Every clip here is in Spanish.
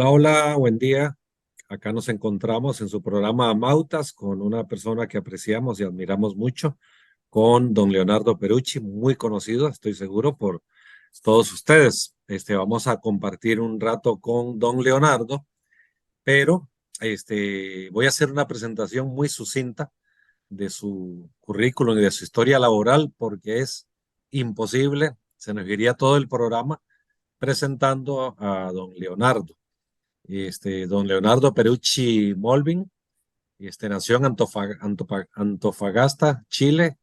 Hola, hola, buen día. Acá nos encontramos en su programa Mautas con una persona que apreciamos y admiramos mucho, con don Leonardo Perucci, muy conocido, estoy seguro, por todos ustedes. Vamos a compartir un rato con don Leonardo, pero voy a hacer una presentación muy sucinta de su currículum y de su historia laboral porque es imposible, se nos iría todo el programa presentando a don Leonardo. Don Leonardo Perucci Molvin, nació en Antofagasta, Chile,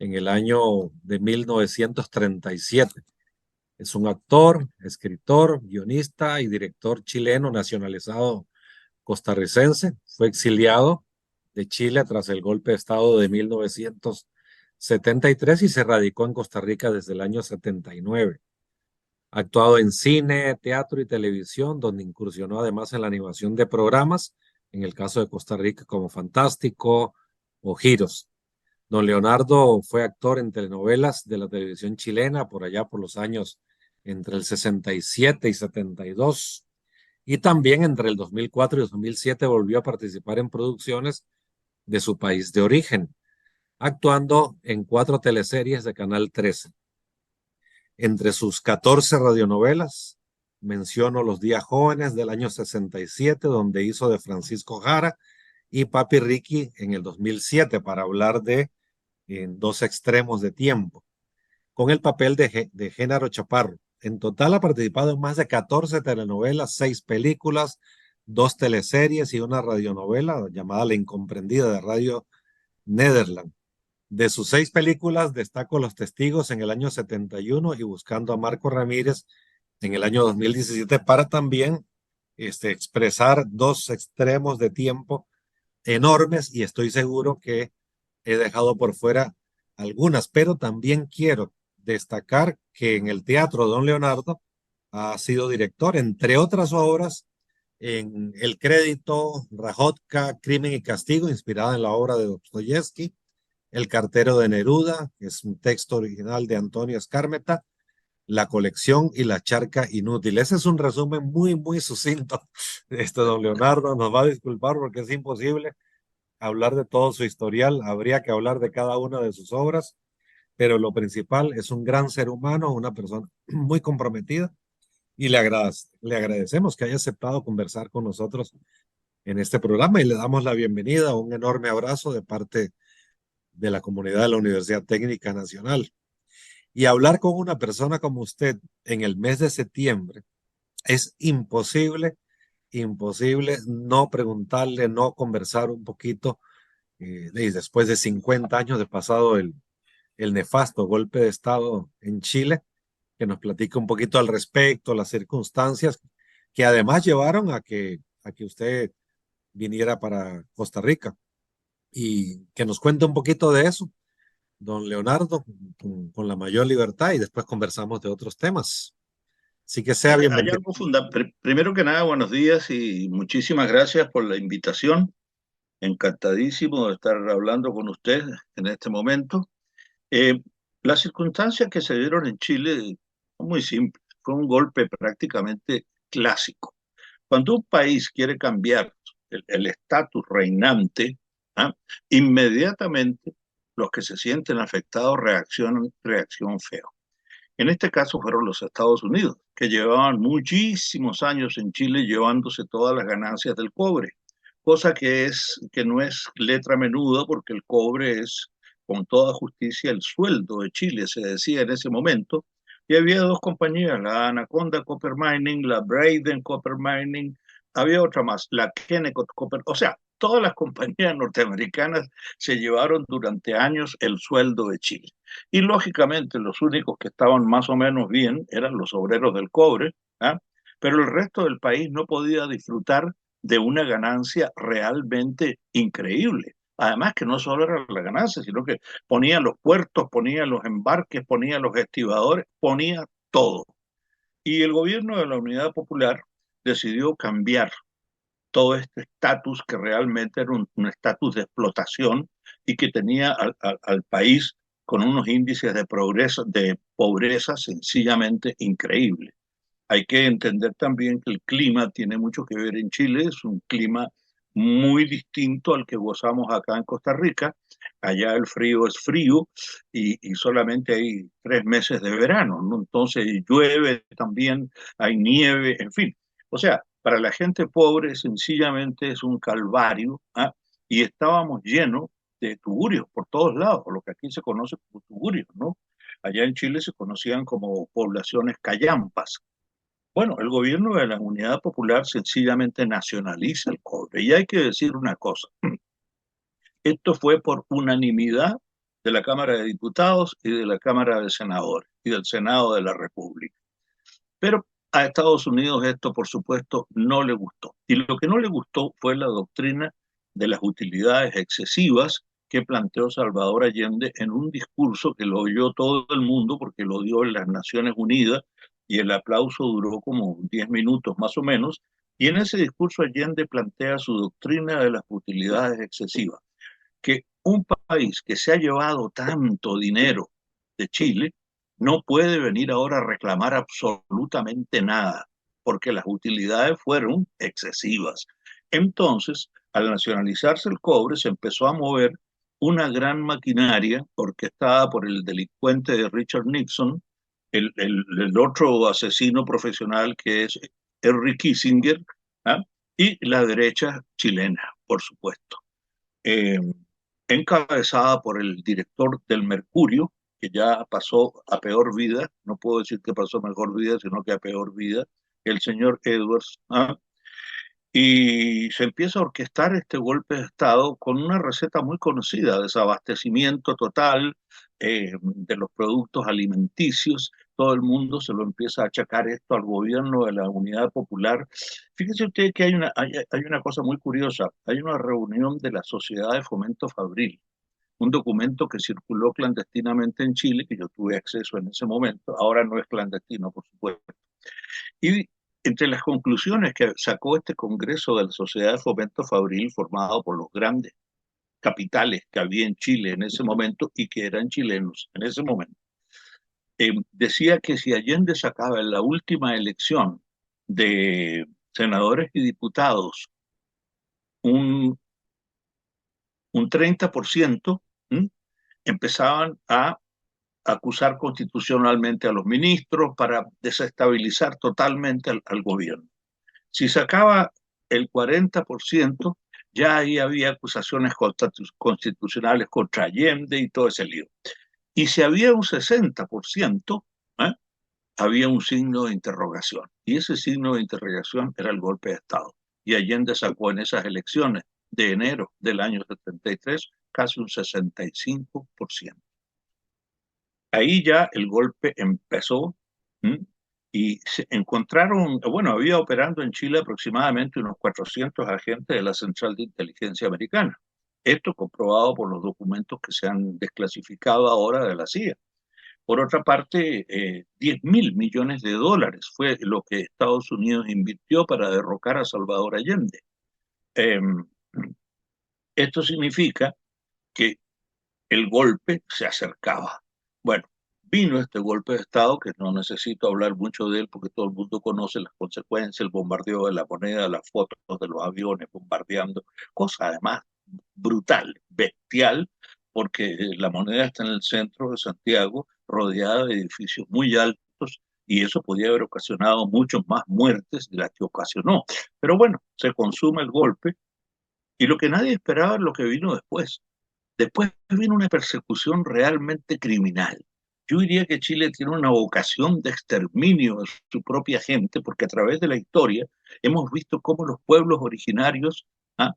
en el año de 1937. Es un actor, escritor, guionista y director chileno nacionalizado costarricense. Fue exiliado de Chile tras el golpe de Estado de 1973 y se radicó en Costa Rica desde el año 79. Ha actuado en cine, teatro y televisión, donde incursionó además en la animación de programas, en el caso de Costa Rica como Fantástico o Giros. Don Leonardo fue actor en telenovelas de la televisión chilena por allá por los años entre el 67 y 72. Y también entre el 2004 y 2007 volvió a participar en producciones de su país de origen, actuando en 4 teleseries de Canal 13. Entre sus 14 radionovelas, menciono Los Días Jóvenes del año 67, donde hizo de Francisco Jara, y Papi Ricky en el 2007, para hablar de en dos extremos de tiempo, con el papel de Génaro Chaparro. En total ha participado en más de 14 telenovelas, 6 películas, 2 teleseries y una radionovela llamada La Incomprendida de Radio Nederland. De sus 6 películas, destaco Los Testigos en el año 71 y Buscando a Marco Ramírez en el año 2017, para también expresar dos extremos de tiempo enormes, y estoy seguro que he dejado por fuera algunas, pero también quiero destacar que en el teatro don Leonardo ha sido director, entre otras obras, en El Crédito, Rajotka, Crimen y Castigo, inspirada en la obra de Dostoyevsky, El cartero de Neruda, que es un texto original de Antonio Escármeta, La colección y La charca inútil. Ese es un resumen muy, muy sucinto. Don Leonardo nos va a disculpar porque es imposible hablar de todo su historial, habría que hablar de cada una de sus obras, pero lo principal es un gran ser humano, una persona muy comprometida, y le agradecemos que haya aceptado conversar con nosotros en este programa y le damos la bienvenida, un enorme abrazo de parte de la comunidad de la Universidad Técnica Nacional. Y hablar con una persona como usted en el mes de septiembre es imposible, imposible no preguntarle, no conversar un poquito, y después de 50 años de pasado el nefasto golpe de Estado en Chile, que nos platique un poquito al respecto, las circunstancias que además llevaron a que usted viniera para Costa Rica, y que nos cuente un poquito de eso, don Leonardo, con la mayor libertad, y después conversamos de otros temas. Así que sea Hay bienvenido. algo fundamental. Primero que nada, buenos días y muchísimas gracias por la invitación. Encantadísimo de estar hablando con usted en este momento. Eh, las circunstancias que se dieron en Chile son muy simples. Fue un golpe prácticamente clásico. Cuando un país quiere cambiar el estatus reinante, ¿ah? Inmediatamente los que se sienten afectados reaccionan feo. En este caso fueron los Estados Unidos, que llevaban muchísimos años en Chile llevándose todas las ganancias del cobre, cosa que no es letra menuda porque el cobre es con toda justicia el sueldo de Chile, se decía en ese momento, y había dos compañías, la Anaconda Copper Mining, la Braden Copper Mining, había otra más, la Kennecott Copper, o sea, todas las compañías norteamericanas se llevaron durante años el sueldo de Chile. Y lógicamente los únicos que estaban más o menos bien eran los obreros del cobre, ¿ah? Pero el resto del país no podía disfrutar de una ganancia realmente increíble. Además que no solo era la ganancia, sino que ponía los puertos, ponía los embarques, ponía los estibadores, ponía todo. Y el gobierno de la Unidad Popular decidió cambiar todo este estatus que realmente era un estatus de explotación y que tenía al país con unos índices de progreso, de pobreza sencillamente increíbles. Hay que entender también que el clima tiene mucho que ver en Chile, es un clima muy distinto al que gozamos acá en Costa Rica. Allá el frío es frío y solamente hay 3 meses de verano, ¿no? Entonces llueve también, hay nieve, en fin. O sea, para la gente pobre sencillamente es un calvario, ¿ah? Y estábamos llenos de tugurios por todos lados, lo que aquí se conoce como tugurios, ¿no? Allá en Chile se conocían como poblaciones callampas. Bueno, el gobierno de la Unidad Popular sencillamente nacionaliza el cobre. Y hay que decir una cosa, esto fue por unanimidad de la Cámara de Diputados y de la Cámara de Senadores y del Senado de la República. Pero a Estados Unidos esto, por supuesto, no le gustó. Y lo que no le gustó fue la doctrina de las utilidades excesivas que planteó Salvador Allende en un discurso que lo oyó todo el mundo porque lo dio en las Naciones Unidas y el aplauso duró como 10 minutos más o menos. Y en ese discurso Allende plantea su doctrina de las utilidades excesivas, que un país que se ha llevado tanto dinero de Chile no puede venir ahora a reclamar absolutamente nada, porque las utilidades fueron excesivas. Entonces, al nacionalizarse el cobre, se empezó a mover una gran maquinaria orquestada por el delincuente de Richard Nixon, el otro asesino profesional que es Henry Kissinger, ¿ah? Y la derecha chilena, por supuesto. Eh, Encabezada por el director del Mercurio, que ya pasó a peor vida, no puedo decir que pasó a mejor vida, sino que a peor vida, el señor Edwards, ¿ah? Y se empieza a orquestar este golpe de Estado con una receta muy conocida, desabastecimiento total de los productos alimenticios. Todo el mundo se lo empieza a achacar esto al gobierno de la Unidad Popular. Fíjese usted que hay una cosa muy curiosa. Hay una reunión de la Sociedad de Fomento Fabril, un documento que circuló clandestinamente en Chile, que yo tuve acceso en ese momento. Ahora no es clandestino, por supuesto. Y entre las conclusiones que sacó este Congreso de la Sociedad de Fomento Fabril, formado por los grandes capitales que había en Chile en ese momento y que eran chilenos en ese momento, decía que si Allende sacaba en la última elección de senadores y diputados un, un 30%, ¿m? Empezaban a acusar constitucionalmente a los ministros para desestabilizar totalmente al gobierno. Si sacaba el 40%, ya ahí había acusaciones constitucionales contra Allende y todo ese lío. Y si había un 60%, ¿eh? Había un signo de interrogación. Y ese signo de interrogación era el golpe de Estado. Y Allende sacó en esas elecciones de enero del año 73 casi un 65%. Ahí ya el golpe empezó. ¿M? Y se encontraron, bueno, había operando en Chile aproximadamente unos 400 agentes de la Central de Inteligencia Americana. Esto comprobado por los documentos que se han desclasificado ahora de la CIA. Por otra parte, 10.000 millones de dólares fue lo que Estados Unidos invirtió para derrocar a Salvador Allende. Eh, Esto significa que el golpe se acercaba. Bueno, vino este golpe de Estado, que no necesito hablar mucho de él porque todo el mundo conoce las consecuencias, el bombardeo de la moneda, las fotos de los aviones bombardeando, cosa además brutal, bestial, porque la moneda está en el centro de Santiago, rodeada de edificios muy altos, y eso podía haber ocasionado muchas más muertes de las que ocasionó. Pero bueno, se consume el golpe, y lo que nadie esperaba es lo que vino después. Después vino una persecución realmente criminal. Yo diría que Chile tiene una vocación de exterminio de su propia gente, porque a través de la historia hemos visto cómo los pueblos originarios, ¿ah?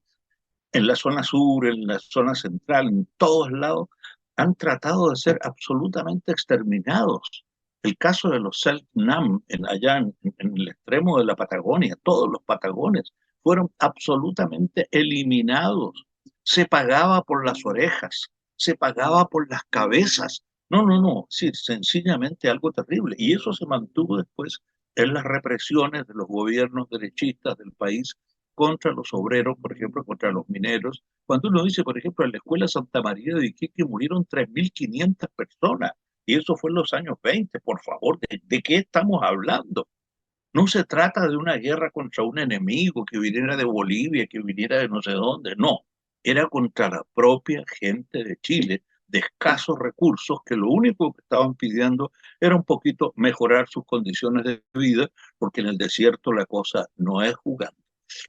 En la zona sur, en la zona central, en todos lados, han tratado de ser absolutamente exterminados. El caso de los Selknam, allá en el extremo de la Patagonia, todos los patagones fueron absolutamente eliminados. Se pagaba por las orejas, se pagaba por las cabezas. No, no, no, sí, sencillamente algo terrible. Y eso se mantuvo después en las represiones de los gobiernos derechistas del país contra los obreros, por ejemplo, contra los mineros. Cuando uno dice, por ejemplo, en la Escuela Santa María de Iquique murieron 3.500 personas, y eso fue en los años 20, por favor, ¿de qué estamos hablando? No se trata de una guerra contra un enemigo que viniera de Bolivia, que viniera de no sé dónde, no. Era contra la propia gente de Chile, de escasos recursos, que lo único que estaban pidiendo era un poquito mejorar sus condiciones de vida, porque en el desierto la cosa no es jugando.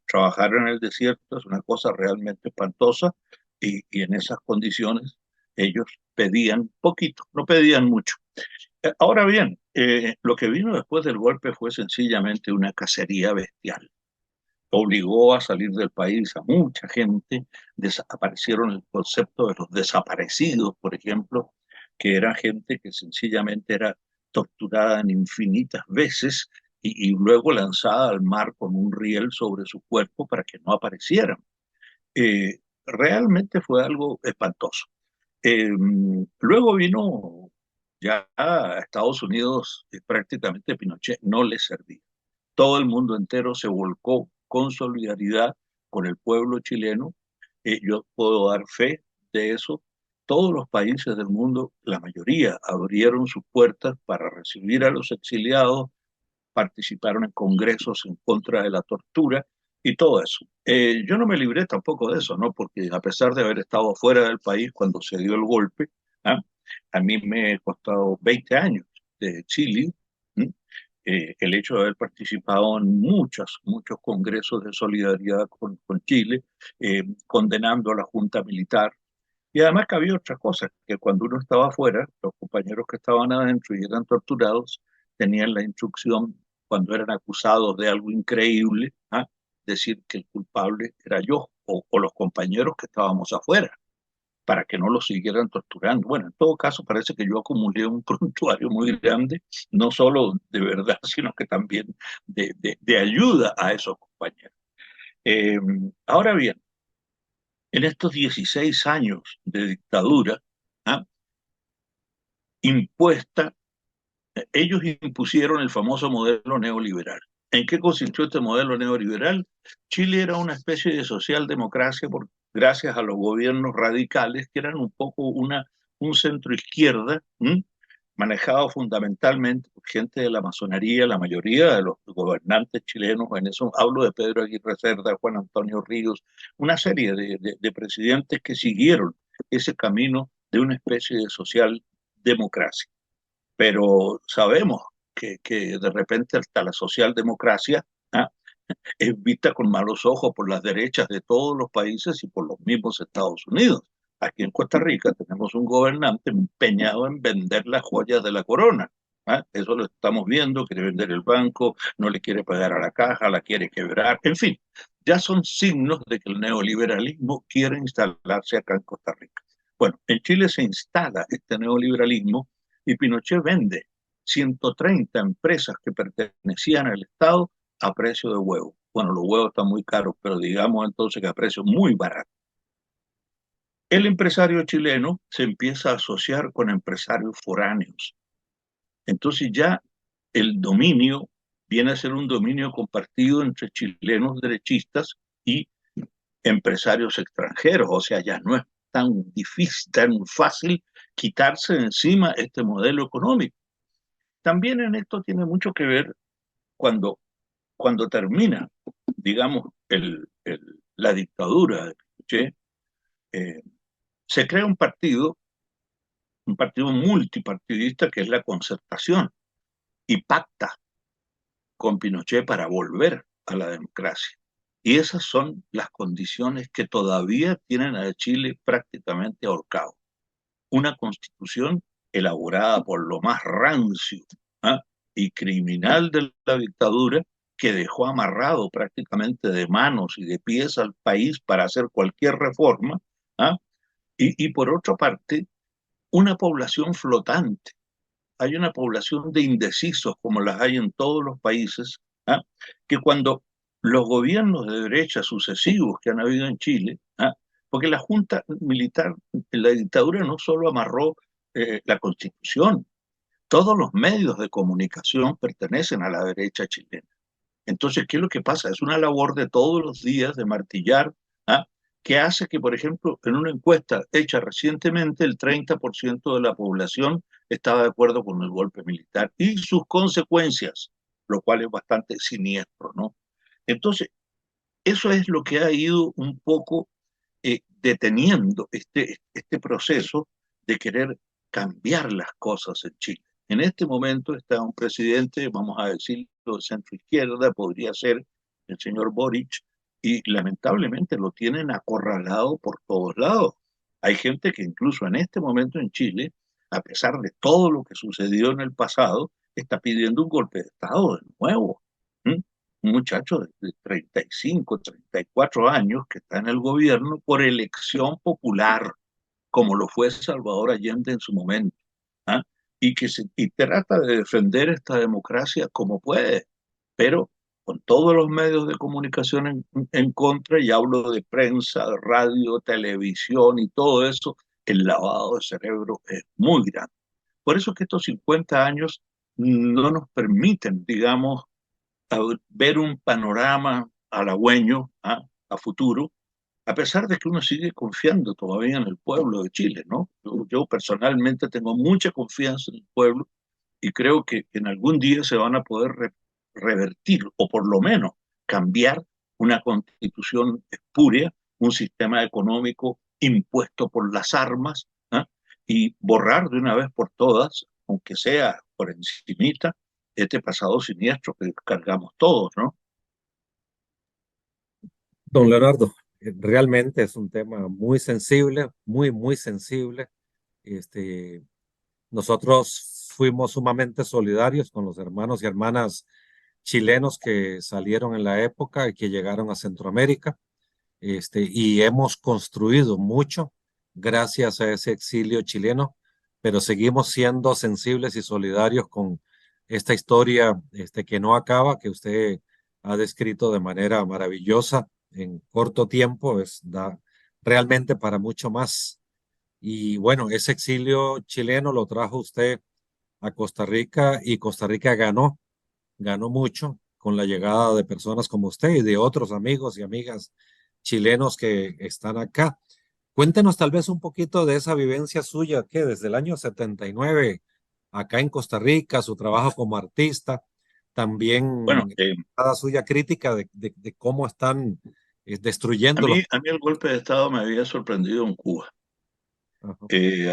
Trabajar en el desierto es una cosa realmente espantosa y en esas condiciones ellos pedían poquito, no pedían mucho. Ahora bien, lo que vino después del golpe fue sencillamente una cacería bestial. Obligó a salir del país a mucha gente, desaparecieron el concepto de los desaparecidos, por ejemplo, que era gente que sencillamente era torturada en infinitas veces y luego lanzada al mar con un riel sobre su cuerpo para que no aparecieran. Realmente fue algo espantoso. Eh, Luego vino ya a Estados Unidos, prácticamente Pinochet no le servía. Todo el mundo entero se volcó con solidaridad con el pueblo chileno. Yo puedo dar fe de eso. Todos los países del mundo, la mayoría, abrieron sus puertas para recibir a los exiliados, participaron en congresos en contra de la tortura y todo eso. Yo no me libré tampoco de eso, ¿no? Porque a pesar de haber estado fuera del país cuando se dio el golpe, ¿ah? A mí me ha costado 20 años de Chile, ¿sí? El hecho de haber participado en muchos congresos de solidaridad con Chile, condenando a la Junta Militar. Y además que había otra cosa, que cuando uno estaba afuera, los compañeros que estaban adentro y eran torturados, tenían la instrucción, cuando eran acusados de algo increíble, ¿ah? Decir que el culpable era yo o los compañeros que estábamos afuera, para que no los siguieran torturando. Bueno, en todo caso, parece que yo acumulé un prontuario muy grande, no solo de verdad, sino que también de ayuda a esos compañeros. Eh, Ahora bien, en estos 16 años de dictadura, ¿ah? Impuesta, ellos impusieron el famoso modelo neoliberal. ¿En qué consistió este modelo neoliberal? Chile era una especie de socialdemocracia gracias a los gobiernos radicales, que eran un poco un centro izquierda, manejado fundamentalmente por gente de la masonería. La mayoría de los gobernantes chilenos, en eso hablo de Pedro Aguirre Cerda, Juan Antonio Ríos, una serie de presidentes que siguieron ese camino de una especie de socialdemocracia. Pero sabemos que de repente hasta la socialdemocracia, ¿ah? Es vista con malos ojos por las derechas de todos los países y por los mismos Estados Unidos. Aquí en Costa Rica tenemos un gobernante empeñado en vender las joyas de la corona. ¿Ah? Eso lo estamos viendo, quiere vender el banco, no le quiere pagar a la caja, la quiere quebrar, en fin, ya son signos de que el neoliberalismo quiere instalarse acá en Costa Rica. Bueno, en Chile se instala este neoliberalismo y Pinochet vende 130 empresas que pertenecían al Estado a precio de huevo. Bueno, los huevos están muy caros, pero digamos entonces que a precio muy barato. El empresario chileno se empieza a asociar con empresarios foráneos. Entonces ya el dominio viene a ser un dominio compartido entre chilenos derechistas y empresarios extranjeros. O sea, ya no es tan difícil, tan fácil quitarse de encima este modelo económico. También en esto tiene mucho que ver cuando, cuando termina, digamos, la dictadura de Pinochet, eh, se crea un partido multipartidista que es la Concertación, y pacta con Pinochet para volver a la democracia. Y esas son las condiciones que todavía tienen a Chile prácticamente ahorcado. Una constitución elaborada por lo más rancio, ¿ah? Y criminal de la dictadura, que dejó amarrado prácticamente de manos y de pies al país para hacer cualquier reforma, ¿ah? Y por otra parte, una población flotante. Hay una población de indecisos, como las hay en todos los países, ¿ah? Que cuando los gobiernos de derecha sucesivos que han habido en Chile, ¿ah? Porque la Junta Militar, la dictadura no solo amarró la Constitución, todos los medios de comunicación pertenecen a la derecha chilena. Entonces, ¿qué es lo que pasa? Es una labor de todos los días de martillar, ¿ah? Que hace que, por ejemplo, en una encuesta hecha recientemente, el 30% de la población estaba de acuerdo con el golpe militar y sus consecuencias. lo cual es bastante siniestro, ¿no? Entonces, eso es lo que ha ido un poco deteniendo este proceso de querer cambiar las cosas en Chile. En este momento está un presidente, vamos a decirlo, de centro izquierda, podría ser el señor Boric, y lamentablemente lo tienen acorralado por todos lados. Hay gente que incluso en este momento en Chile, a pesar de todo lo que sucedió en el pasado, está pidiendo un golpe de Estado de nuevo. ¿Mm? Un muchacho de 35, 34 años que está en el gobierno por elección popular, como lo fue Salvador Allende en su momento, ¿ah? Y trata de defender esta democracia como puede, pero con todos los medios de comunicación en contra, y hablo de prensa, radio, televisión y todo eso, el lavado de cerebro es muy grande. Por eso es que estos 50 años no nos permiten, digamos, a ver un panorama halagüeño, ¿ah? A futuro, a pesar de que uno sigue confiando todavía en el pueblo de Chile, ¿no? Yo personalmente tengo mucha confianza en el pueblo y creo que en algún día se van a poder revertir o por lo menos cambiar una constitución espuria, un sistema económico impuesto por las armas, ¿ah? Y borrar de una vez por todas, aunque sea por encimita, este pasado siniestro que cargamos todos, ¿no? Don Leonardo, realmente es un tema muy sensible, muy sensible. Este, Nosotros fuimos sumamente solidarios con los hermanos y hermanas chilenos que salieron en la época y que llegaron a Centroamérica. Y hemos construido mucho gracias a ese exilio chileno, pero seguimos siendo sensibles y solidarios con esta historia, que no acaba, que usted ha descrito de manera maravillosa en corto tiempo, da realmente para mucho más. Y bueno, ese exilio chileno lo trajo usted a Costa Rica y Costa Rica ganó mucho con la llegada de personas como usted y de otros amigos y amigas chilenos que están acá. Cuéntenos tal vez un poquito de esa vivencia suya, que desde el año 79 acá en Costa Rica, su trabajo como artista, Bueno, también cada suya crítica de cómo están a destruyendo los... mí, a mí el golpe de Estado me había sorprendido en Cuba. Ajá.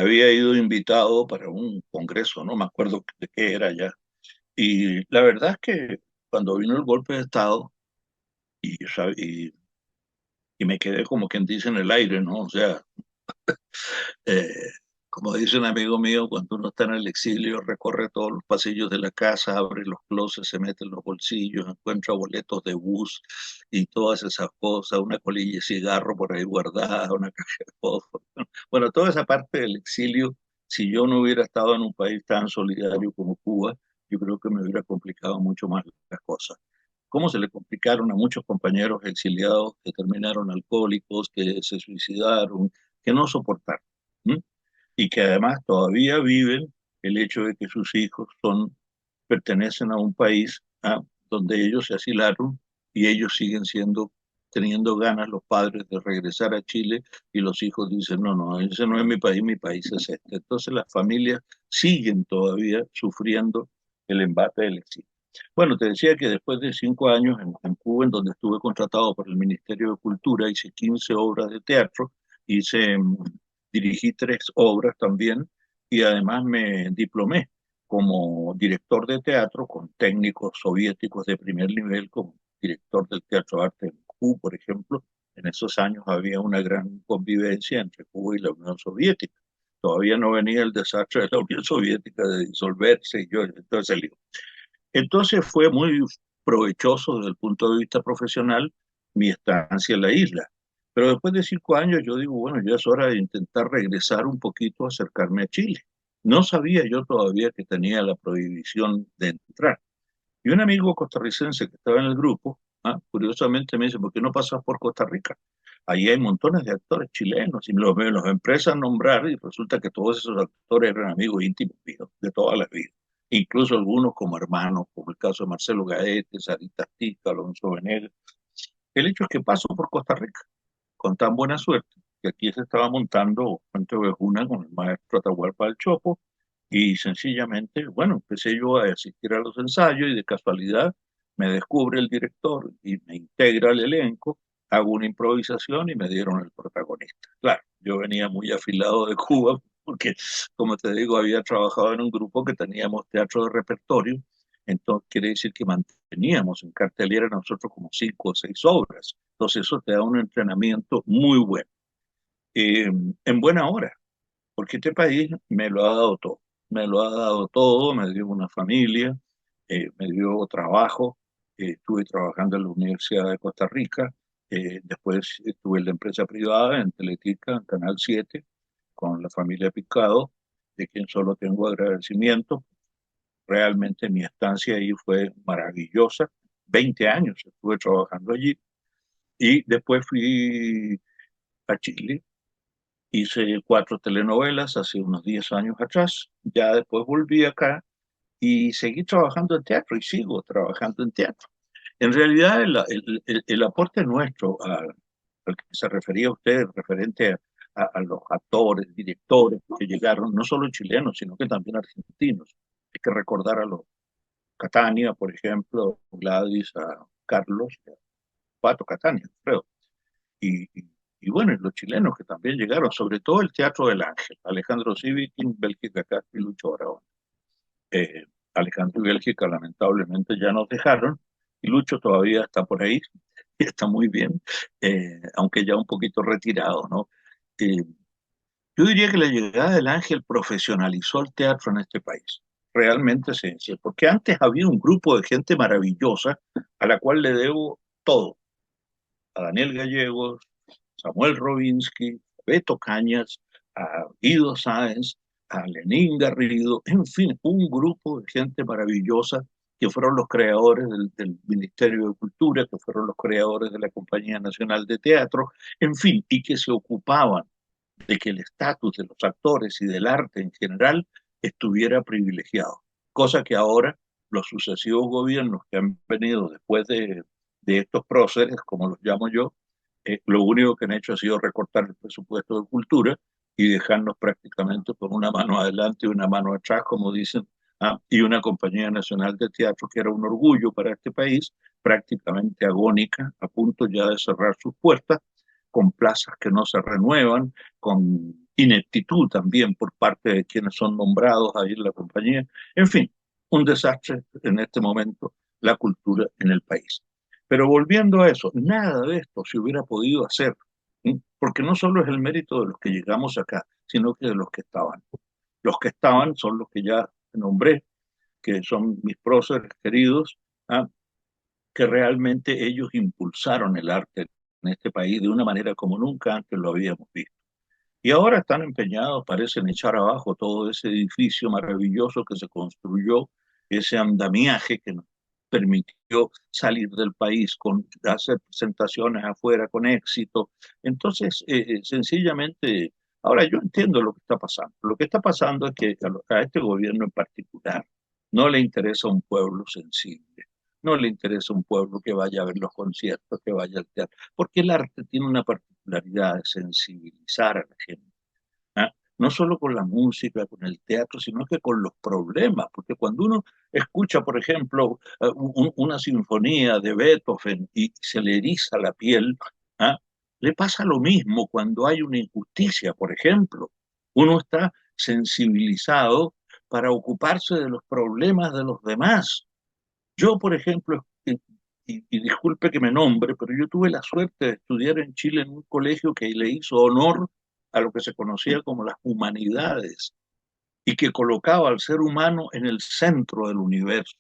Había ido invitado para un congreso, no me acuerdo de qué era ya. Y la verdad es que cuando vino el golpe de Estado y me quedé como quien dice en el aire, ¿no? O sea, eh, como dice un amigo mío, cuando uno está en el exilio, recorre todos los pasillos de la casa, abre los closets, se mete en los bolsillos, encuentra boletos de bus y todas esas cosas, una colilla de cigarro por ahí guardada, una caja de fósforo. Bueno, toda esa parte del exilio, si yo no hubiera estado en un país tan solidario como Cuba, yo creo que me hubiera complicado mucho más las cosas. Cómo se le complicaron a muchos compañeros exiliados que terminaron alcohólicos, que se suicidaron, que no soportaron. ¿M? Y que además todavía viven el hecho de que sus hijos pertenecen a un país, donde ellos se asilaron y ellos siguen teniendo ganas los padres de regresar a Chile y los hijos dicen, no, no, ese no es mi país es este. Entonces las familias siguen todavía sufriendo el embate del exilio. Bueno, te decía que después de 5 años en Cuba, en donde estuve contratado por el Ministerio de Cultura, hice 15 obras de teatro, hice, dirigí 3 obras también y además me diplomé como director de teatro con técnicos soviéticos de primer nivel, como director del Teatro Arte en Cuba, por ejemplo. En esos años había una gran convivencia entre Cuba y la Unión Soviética. Todavía no venía el desastre de la Unión Soviética de disolverse y yo, entonces el lío. Entonces fue muy provechoso desde el punto de vista profesional mi estancia en la isla. Pero después de 5 años yo digo, bueno, ya es hora de intentar regresar un poquito, acercarme a Chile. No sabía yo todavía que tenía la prohibición de entrar. Y un amigo costarricense que estaba en el grupo, curiosamente me dice, ¿por qué no pasas por Costa Rica? Ahí hay montones de actores chilenos y los empiezan a nombrar y resulta que todos esos actores eran amigos íntimos míos de toda la vida. Incluso algunos como hermanos, como el caso de Marcelo Gaete, Sarita Tica, Alonso Venegas. El hecho es que paso por Costa Rica con tan buena suerte que aquí se estaba montando Fuente Ovejuna con el maestro Atahualpa del Chopo Y sencillamente, bueno, empecé yo a asistir a los ensayos y de casualidad me descubre el director y me integra al elenco, hago una improvisación y me dieron el protagonista. Claro, yo venía muy afilado de Cuba porque, como te digo, había trabajado en un grupo que teníamos teatro de repertorio, entonces quiere decir que manteníamos en cartelera nosotros como 5 o 6 obras. Entonces eso te da un entrenamiento muy bueno, en buena hora, porque este país me lo ha dado todo. Me lo ha dado todo, me dio una familia, me dio trabajo. Estuve trabajando en la Universidad de Costa Rica, después estuve en la empresa privada, en Teletica, en Canal 7, con la familia Picado, de quien solo tengo agradecimiento. Realmente mi estancia ahí fue maravillosa. 20 años estuve trabajando allí y después fui a Chile. Hice 4 telenovelas hace unos 10 años atrás. Ya después volví acá y seguí trabajando en teatro y sigo trabajando en teatro. En realidad, el aporte nuestro al que se refería usted, referente a los actores, directores que llegaron, no solo chilenos, sino que también argentinos. Hay que recordar a los Catania, por ejemplo, Gladys, a Carlos, a Pato Catania, creo. Y, y, y bueno, y los chilenos que también llegaron, sobre todo el Teatro del Ángel, Alejandro Sivikin, Bélgica Castro y Lucho Barahona. Eh, Alejandro y Bélgica lamentablemente ya nos dejaron, y Lucho todavía está por ahí, y está muy bien, aunque ya un poquito retirado, ¿no? Eh, yo diría que la llegada del Ángel profesionalizó el teatro en este país, realmente esencial, porque antes había un grupo de gente maravillosa a la cual le debo todo, a Daniel Gallegos, Samuel Robinsky, Beto Cañas, a Guido Sáenz, a Lenín Garrido, en fin, un grupo de gente maravillosa que fueron los creadores del Ministerio de Cultura, que fueron los creadores de la Compañía Nacional de Teatro, en fin, y que se ocupaban de que el estatus de los actores y del arte en general estuviera privilegiado, cosa que ahora los sucesivos gobiernos que han venido después de estos próceres, como los llamo yo, lo único que han hecho ha sido recortar el presupuesto de cultura y dejarnos prácticamente con una mano adelante y una mano atrás, como dicen, y una compañía nacional de teatro que era un orgullo para este país, prácticamente agónica, a punto ya de cerrar sus puertas, con plazas que no se renuevan, con ineptitud también por parte de quienes son nombrados ahí en la compañía. En fin, un desastre en este momento la cultura en el país. Pero volviendo a eso, nada de esto se hubiera podido hacer, ¿sí? Porque no solo es el mérito de los que llegamos acá, sino que de los que estaban. Los que estaban son los que ya nombré, que son mis próceres queridos, ¿ah? Que realmente ellos impulsaron el arte en este país de una manera como nunca antes lo habíamos visto. Y ahora están empeñados, parecen echar abajo todo ese edificio maravilloso que se construyó, ese andamiaje que nos permitió salir del país, hacer presentaciones afuera con éxito. Entonces, sencillamente, ahora yo entiendo lo que está pasando. Lo que está pasando es que a este gobierno en particular no le interesa un pueblo sensible. No le interesa un pueblo que vaya a ver los conciertos, que vaya al teatro, porque el arte tiene una particularidad de sensibilizar a la gente, ¿ah? No solo con la música, con el teatro, sino que con los problemas, porque cuando uno escucha, por ejemplo, una sinfonía de Beethoven y se le eriza la piel, ¿ah? Le pasa lo mismo cuando hay una injusticia, por ejemplo. Uno está sensibilizado para ocuparse de los problemas de los demás. Yo, por ejemplo, y disculpe que me nombre, pero yo tuve la suerte de estudiar en Chile en un colegio que le hizo honor a lo que se conocía como las humanidades y que colocaba al ser humano en el centro del universo.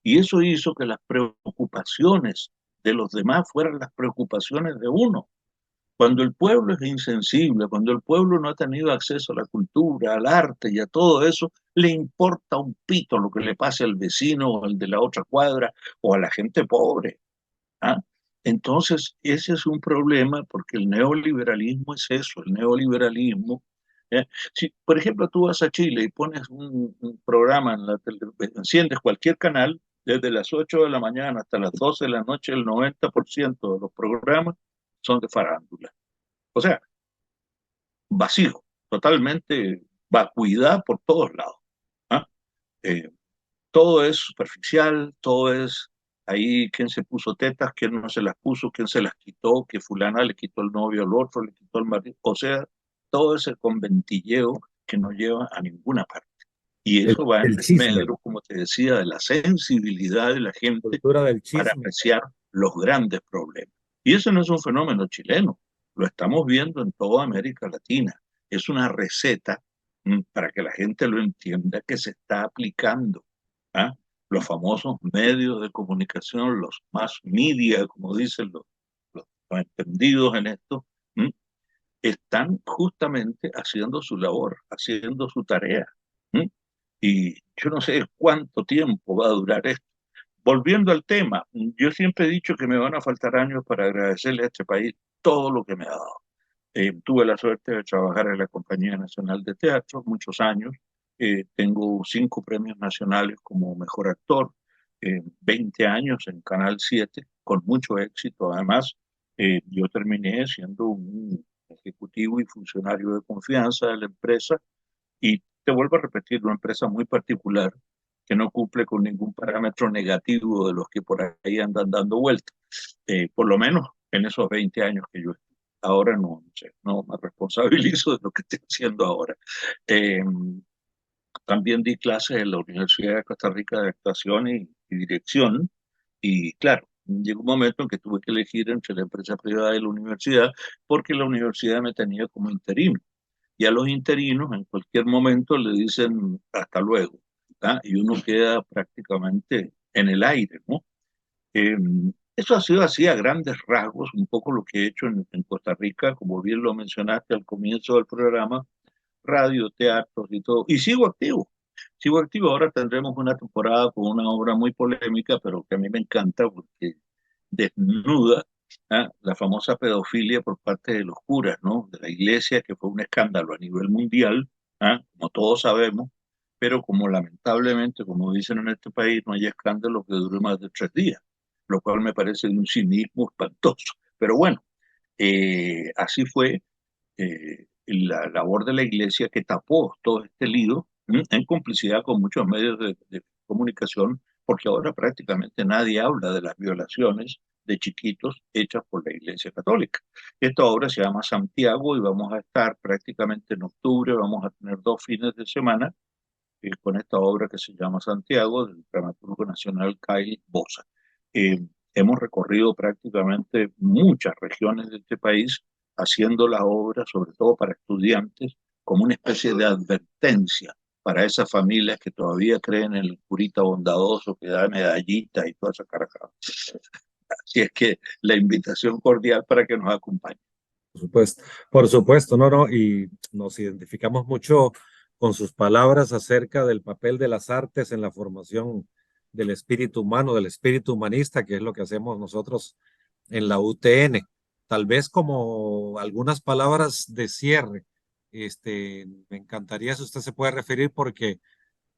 Y eso hizo que las preocupaciones de los demás fueran las preocupaciones de uno. Cuando el pueblo es insensible, cuando el pueblo no ha tenido acceso a la cultura, al arte y a todo eso, le importa un pito lo que le pase al vecino o al de la otra cuadra o a la gente pobre, ¿ah? Entonces, ese es un problema porque el neoliberalismo es eso, el neoliberalismo. ¿Eh? Si, por ejemplo, tú vas a Chile y pones un programa en la televisión, enciendes cualquier canal, desde las 8 de la mañana hasta las 12 de la noche, el 90% de los programas son de farándula. O sea, vacío, totalmente vacuidad por todos lados. Eh, Todo es superficial, todo es ahí quién se puso tetas, quién no se las puso, quién se las quitó, que fulana le quitó el novio al otro, le quitó el marido, o sea, todo ese conventilleo que no lleva a ninguna parte. Y eso va en El chisme, desmedro, como te decía, de la sensibilidad de la gente cultura del para chisme. apreciar los grandes problemas. Y eso no es un fenómeno chileno, lo estamos viendo en toda América Latina. Es una receta para que la gente lo entienda que se está aplicando. ¿Ah? Los famosos medios de comunicación, los más media, como dicen los entendidos en esto, ¿m? Están justamente haciendo su labor, haciendo su tarea. ¿M? Y yo no sé cuánto tiempo va a durar esto. Volviendo al tema, yo siempre he dicho que me van a faltar años para agradecerle a este país todo lo que me ha dado. Tuve la suerte de trabajar en la Compañía Nacional de Teatro muchos años. Tengo 5 premios nacionales como mejor actor, 20 años en Canal 7, con mucho éxito. Además, yo terminé siendo un ejecutivo y funcionario de confianza de la empresa y te vuelvo a repetir, una empresa muy particular que no cumple con ningún parámetro negativo de los que por ahí andan dando vueltas, por lo menos en esos 20 años que yo estoy. Ahora no, no sé, no me responsabilizo de lo que estoy haciendo ahora. Eh, También di clases en la Universidad de Costa Rica de actuación y dirección y claro, llegó un momento en que tuve que elegir entre la empresa privada y la universidad porque la universidad me tenía como interino y a los interinos en cualquier momento le dicen hasta luego, ¿ah? Y uno queda prácticamente en el aire, ¿no? Eh, Eso ha sido así a grandes rasgos, un poco lo que he hecho en Costa Rica, como bien lo mencionaste al comienzo del programa, radio, teatro y todo, y sigo activo. Sigo activo, ahora tendremos una temporada con una obra muy polémica, pero que a mí me encanta porque desnuda la famosa pedofilia por parte de los curas, ¿no? De la iglesia, que fue un escándalo a nivel mundial, como todos sabemos, pero como lamentablemente, como dicen en este país, no hay escándalo que dure más de 3 días, lo cual me parece de un cinismo espantoso. Pero bueno, así fue la labor de la iglesia que tapó todo este lío en complicidad con muchos medios de comunicación, porque ahora prácticamente nadie habla de las violaciones de chiquitos hechas por la Iglesia Católica. Esta obra se llama Santiago y vamos a estar prácticamente en octubre, vamos a tener 2 fines de semana con esta obra que se llama Santiago, del dramaturgo nacional Kyle Bosa. Eh, Hemos recorrido prácticamente muchas regiones de este país haciendo la obra, sobre todo para estudiantes, como una especie de advertencia para esas familias que todavía creen en el curita bondadoso que da medallitas y toda esa carajada. Así es que la invitación cordial para que nos acompañen. Por supuesto, no, no, y nos identificamos mucho con sus palabras acerca del papel de las artes en la formación del espíritu humano, del espíritu humanista, que es lo que hacemos nosotros en la UTN. Tal vez como algunas palabras de cierre, me encantaría si usted se puede referir porque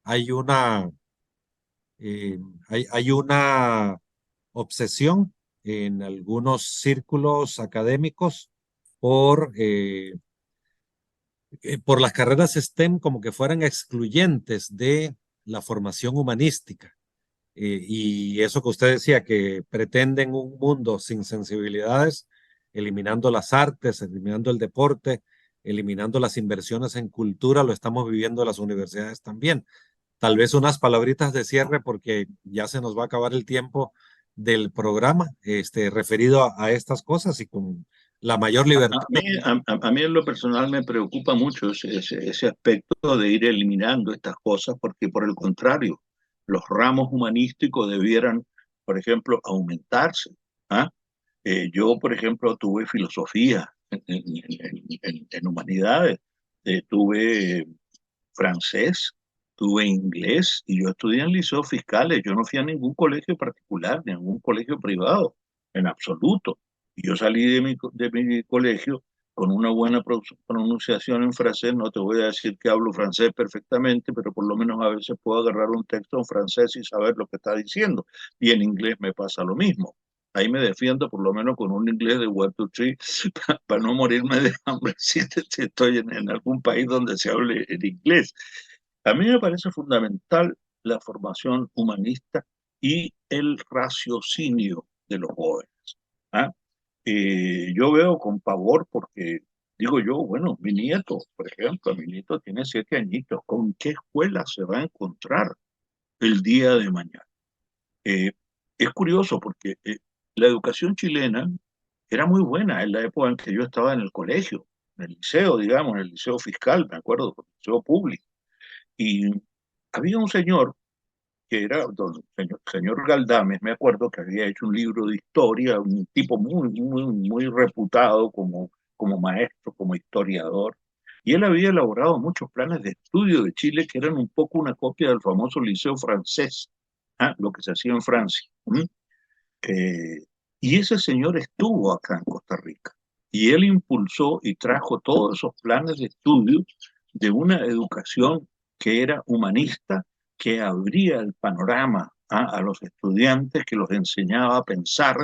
hay una, hay una obsesión en algunos círculos académicos por las carreras STEM como que fueran excluyentes de la formación humanística. Y eso que usted decía, que pretenden un mundo sin sensibilidades, eliminando las artes, eliminando el deporte, eliminando las inversiones en cultura, lo estamos viviendo en las universidades también. Tal vez unas palabritas de cierre porque ya se nos va a acabar el tiempo del programa, referido a estas cosas y con la mayor libertad. A mí en lo personal me preocupa mucho ese aspecto de ir eliminando estas cosas, porque por el contrario, los ramos humanísticos debieran, por ejemplo, aumentarse. ¿Ah? Yo, por ejemplo, tuve filosofía en humanidades, tuve francés, tuve inglés y yo estudié en liceos fiscales. Yo no fui a ningún colegio particular, ni a ningún colegio privado, en absoluto. Y yo salí de mi colegio con una buena pronunciación en francés. No te voy a decir que hablo francés perfectamente, pero por lo menos a veces puedo agarrar un texto en francés y saber lo que está diciendo. Y en inglés me pasa lo mismo. Ahí me defiendo por lo menos con un inglés de one, two, three, para no morirme de hambre si estoy en algún país donde se hable en inglés. A mí me parece fundamental la formación humanista y el raciocinio de los jóvenes. ¿Ah? Yo veo con pavor porque digo yo, bueno, mi nieto, por ejemplo, mi nieto tiene 7 añitos, ¿con qué escuela se va a encontrar el día de mañana? Eh, es curioso porque la educación chilena era muy buena en la época en que yo estaba en el colegio, en el liceo, digamos, en el liceo fiscal, me acuerdo, el liceo público. Y había un señor que era señor Galdames, me acuerdo que había hecho un libro de historia, un tipo muy reputado como maestro, como historiador. Y él había elaborado muchos planes de estudio de Chile que eran un poco una copia del famoso liceo francés, lo que se hacía en Francia. Eh, y ese señor estuvo acá en Costa Rica y él impulsó y trajo todos esos planes de estudio de una educación que era humanista, que abría el panorama a los estudiantes, que los enseñaba a pensar,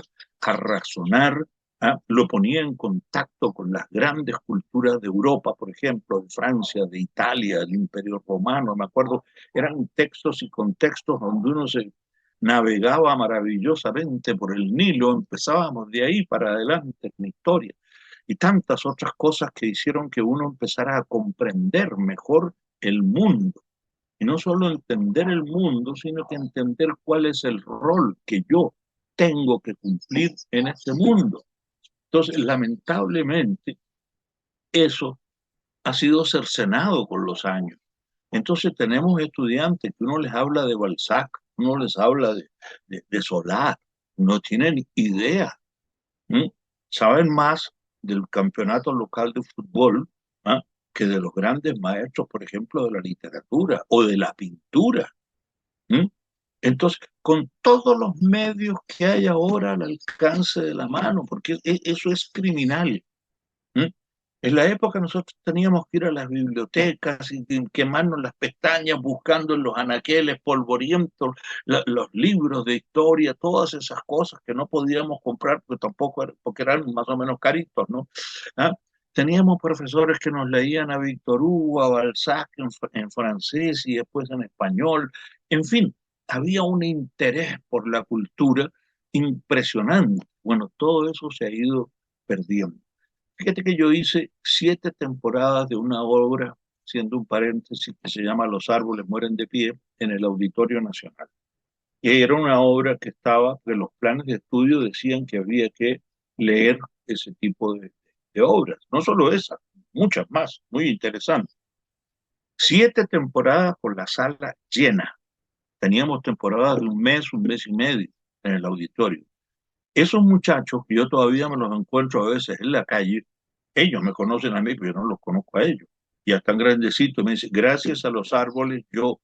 a razonar, lo ponía en contacto con las grandes culturas de Europa, por ejemplo, de Francia, de Italia, del Imperio Romano, me acuerdo, eran textos y contextos donde uno se navegaba maravillosamente por el Nilo, empezábamos de ahí para adelante en la historia, y tantas otras cosas que hicieron que uno empezara a comprender mejor el mundo, y no solo entender el mundo, sino que entender cuál es el rol que yo tengo que cumplir en este mundo. Entonces, lamentablemente, eso ha sido cercenado con los años. Entonces tenemos estudiantes que uno les habla de Balzac, uno les habla de Solá, no tienen idea. ¿M? Saben más del campeonato local de fútbol, ¿ah? Que de los grandes maestros, por ejemplo, de la literatura o de la pintura. ¿M? Entonces, con todos los medios que hay ahora al alcance de la mano, porque eso es criminal. ¿Mm? En la época nosotros teníamos que ir a las bibliotecas y quemarnos las pestañas buscando en los anaqueles polvorientos los libros de historia, todas esas cosas que no podíamos comprar porque tampoco porque eran más o menos caritos, ¿no? ¿Ah? Teníamos profesores que nos leían a Víctor Hugo, a Balzac en francés y después en español. En fin, había un interés por la cultura impresionante. Bueno, todo eso se ha ido perdiendo. Fíjate que yo hice 7 temporadas de una obra, siendo un paréntesis, que se llama Los árboles mueren de pie, en el Auditorio Nacional. Y era una obra que estaba, que los planes de estudio decían que había que leer ese tipo de obras. No solo esa, muchas más, muy interesantes. 7 temporadas con la sala llena. Teníamos temporadas de un mes y medio en el auditorio. Esos muchachos, que yo todavía me los encuentro a veces en la calle, ellos me conocen a mí, pero yo no los conozco a ellos. Ya están grandecitos, me dicen, gracias a los árboles yo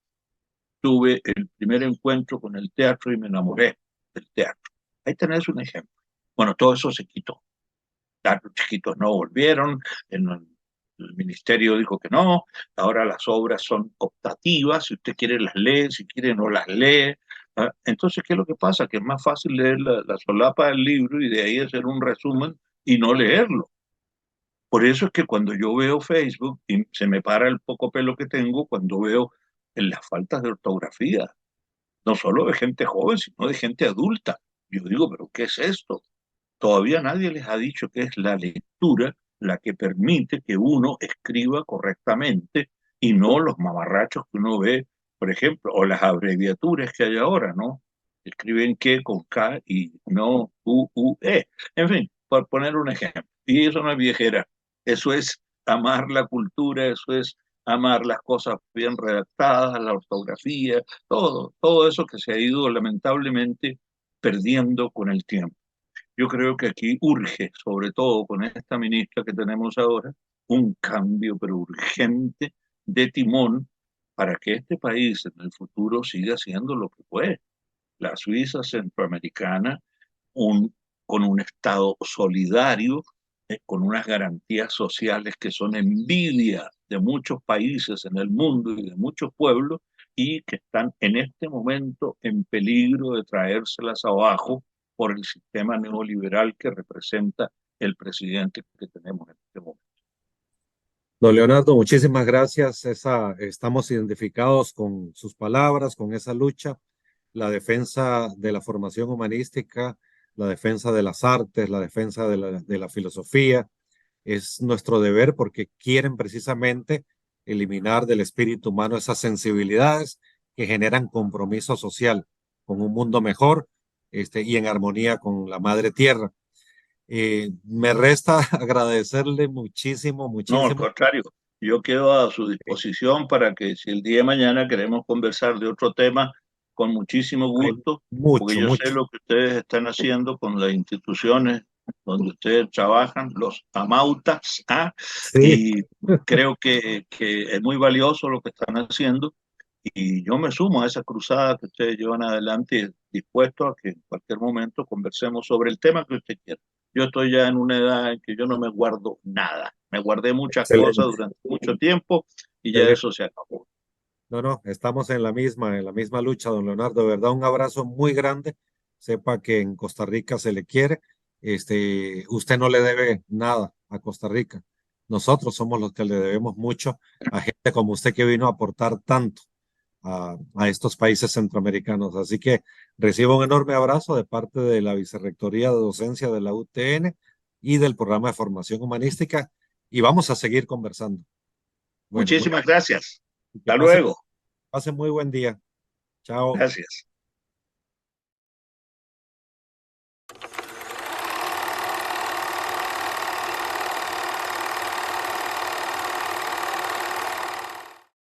tuve el primer encuentro con el teatro y me enamoré del teatro. Ahí tenés un ejemplo. Bueno, todo eso se quitó. Los chiquitos no volvieron, el ministerio dijo que no, ahora las obras son optativas, si usted quiere las lee, si quiere no las lee. Entonces, ¿qué es lo que pasa? Que es más fácil leer la solapa del libro y de ahí hacer un resumen y no leerlo. Por eso es que cuando yo veo Facebook y se me para el poco pelo que tengo cuando veo las faltas de ortografía, no solo de gente joven, sino de gente adulta. Yo digo, ¿pero qué es esto? Todavía nadie les ha dicho que es la lectura la que permite que uno escriba correctamente y no los mamarrachos que uno ve, por ejemplo, o las abreviaturas que hay ahora, ¿no? Escriben que con K y no U-U-E. En fin, por poner un ejemplo. Y eso no es viejera, eso es amar la cultura, eso es amar las cosas bien redactadas, la ortografía, todo eso que se ha ido lamentablemente perdiendo con el tiempo. Yo creo que aquí urge, sobre todo con esta ministra que tenemos ahora, un cambio, pero urgente, de timón para que este país en el futuro siga siendo lo que fue. La Suiza centroamericana, un, con un Estado solidario, con unas garantías sociales que son envidia de muchos países en el mundo y de muchos pueblos y que están en este momento en peligro de traérselas abajo por el sistema neoliberal que representa el presidente que tenemos en este momento. Don Leonardo, muchísimas gracias. Estamos identificados con sus palabras, con esa lucha, la defensa de la formación humanística, la defensa de las artes, la defensa de la filosofía. Es nuestro deber porque quieren precisamente eliminar del espíritu humano esas sensibilidades que generan compromiso social con un mundo mejor, y en armonía con la madre tierra. Me resta agradecerle muchísimo, No, al muchísimo. contrario, yo quedo a su Eh, disposición para que si el día de mañana queremos conversar de otro tema, con muchísimo Hay gusto, porque mucho, yo sé mucho. lo que ustedes están haciendo con las instituciones donde ustedes trabajan, los amautas, ¿ah? Sí, Y creo que es muy valioso lo que están haciendo. Y yo me sumo a esa cruzada que ustedes llevan adelante, dispuesto a que en cualquier momento conversemos sobre el tema que usted quiera. Yo estoy ya en una edad en que yo no me guardo nada. Me guardé muchas cosas excelente, durante mucho tiempo y ya excelente. eso se acabó. No, no, estamos en la misma lucha, don Leonardo. De verdad, un abrazo muy grande. Sepa que en Costa Rica se le quiere. Usted no le debe nada a Costa Rica. Nosotros somos los que le debemos mucho a gente como usted que vino a aportar tanto a estos países centroamericanos. Así que recibo un enorme abrazo de parte de la Vicerrectoría de Docencia de la UTN y del programa de formación humanística y vamos a seguir conversando. Bueno, Muchísimas gracias. que Hasta luego. pase muy buen día. Chao. Gracias.